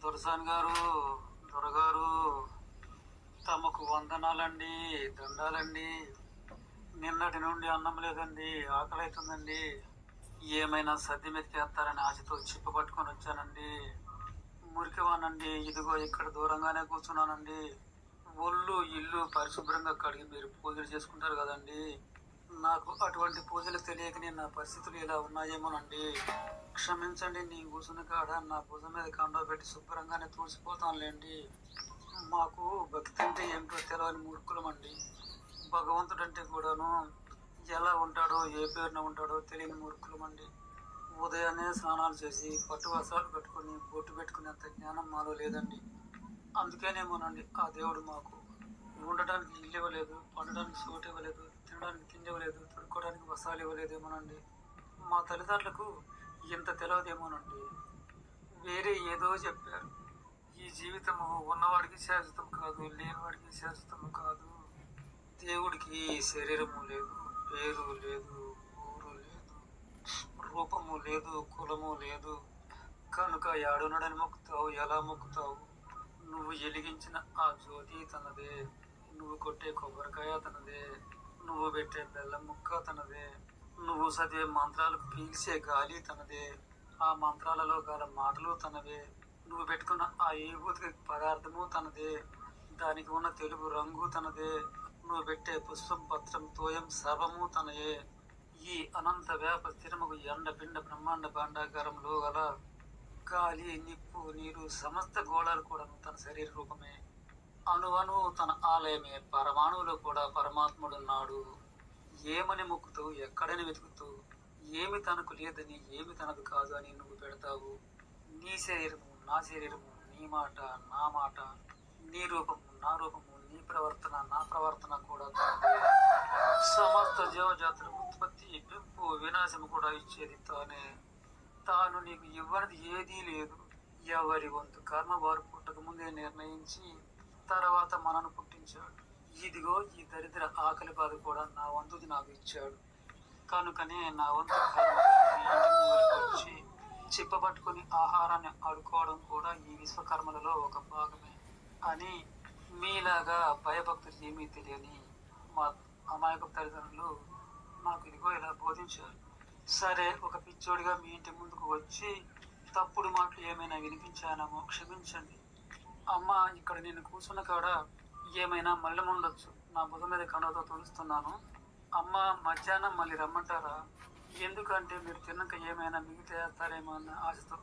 దొరసాని గారు, దొరగారు, తమకు వందనాలండి, దండాలండి. నిన్నటి నుండి అన్నం లేదండి, ఆకలి అవుతుందండి. ఏమైనా సద్ది మెతికేస్తారని ఆశతో చిప్ప పట్టుకొని వచ్చానండి. మురికివానండి, ఇదిగో ఇక్కడ దూరంగానే కూర్చున్నానండి. ఒళ్ళు ఇల్లు పరిశుభ్రంగా కడిగి మీరు పూజలు చేసుకుంటారు కదండి. నాకు అటువంటి పూజలు తెలియకనే నా పరిస్థితులు ఇలా ఉన్నాయేమోనండి. క్షమించండి, నీ కూర్చున్న కాడ నా భుజం మీద కండవ పెట్టి శుభ్రంగానే తూసిపోతానులేండి. మాకు భక్తి అంటే ఏమిటో తెలియని మూర్ఖులమండి. భగవంతుడంటే కూడాను ఎలా ఉంటాడో, ఏ పేరున ఉంటాడో తెలియని మూర్ఖులమండి. ఉదయాన్నే స్నానాలు చేసి పట్టు వస్త్రాలు కట్టుకొని బొట్టు పెట్టుకునేంత జ్ఞానం మాలో లేదండి. అందుకేనేమోనండి ఆ దేవుడు మాకు ఉండడానికి ఇల్లు ఇవ్వలేదు, పండడానికి చోటు ఇవ్వలేదు, తినడానికి తిండి ఇవ్వలేదు, తొడుక్కోవడానికి వస్త్రాలు ఇవ్వలేదేమోనండి. మా తల్లిదండ్రులకు ఇంత తెలియదేమోనండి. వేరే ఏదో చెప్పారు. ఈ జీవితము ఉన్నవాడికి శాశ్వతం కాదు, లేనివాడికి శాశ్వతం కాదు. దేవుడికి శరీరము లేదు, పేరు లేదు, ఊరు లేదు, రూపము లేదు, కులము లేదు. కనుక ఏడునడని మొక్కుతావు, ఎలా మొక్కుతావు? నువ్వు వెలిగించిన ఆ జ్యోతి తనదే, నువ్వు కొట్టే కొబ్బరికాయ తనదే, నువ్వు పెట్టే బెల్లం ముక్క తనదే, నువ్వు చదివే మంత్రాలకు పీల్చే గాలి తనదే, ఆ మంత్రాలలో గల మాటలు తనవే, నువ్వు పెట్టుకున్న ఆ ఏభూతికి పదార్థము తనదే, దానికి ఉన్న తెలుగు రంగు తనదే, నువ్వు పెట్టే పుష్పం పత్రం తోయం సర్వము తనయే. ఈ అనంత వ్యాప స్థిరముకు ఎండ పిండ బ్రహ్మాండ భాండాగారంలో గల గాలి, నిప్పు, నీరు సమస్త గోళాలు కూడా తన శరీర రూపమే. అణువను తన ఆలయమే. పరమాణువులో కూడా పరమాత్ముడున్నాడు. ఏమని మొక్కుతావు, ఎక్కడని వెతుకుతావు? ఏమి తనకు లేదని, ఏమి తనదు కాదు అని నువ్వు పెడతావు? నీ శరీరము నా శరీరము, నీ మాట నా మాట, నీ రూపము నా రూపము, నీ ప్రవర్తన నా ప్రవర్తన కూడా తనదే. సమస్త జీవజాతుల ఉత్పత్తి, పెంపు, వినాశము కూడా ఇచ్చేది తానే. తాను నీకు ఇవ్వనిది ఏదీ లేదు. ఎవరి వంతు కర్మ వారు పుట్టక ముందే నిర్ణయించి తర్వాత మనను పుట్టించాడు. ఇదిగో ఈ దరిద్ర ఆకలి బాధ కూడా నా వంతుది నాకు ఇచ్చాడు. కనుకనే నా వంతు కర్మ ఇంటి ముంగరికి వచ్చి చిప్పబట్టుకుని ఆహారాన్ని ఆడుకోవడం కూడా ఈ విశ్వకర్మలలో ఒక భాగమే అని మీలాగా భయభక్తులు ఏమీ తెలియని మా అమాయక తల్లిదండ్రులు నాకు ఇదిగో ఇలా బోధించారు. సరే, ఒక పిచ్చోడిగా మీ ఇంటి ముందుకు వచ్చి తప్పుడు మాటలు ఏమైనా వినిపించానేమో క్షమించండి. అమ్మ, ఇక్కడ నేను కూర్చున్న కాడ ఏమైనా మల్లెం ఉండొచ్చు. నా భుజం మీద కండవతో తుడుస్తున్నాను. అమ్మ, మధ్యాహ్నం మళ్ళీ రమ్మంటారా? ఎందుకంటే మీరు తిన్నాక ఏమైనా మిగిలితేస్తారేమో అన్న ఆశతో.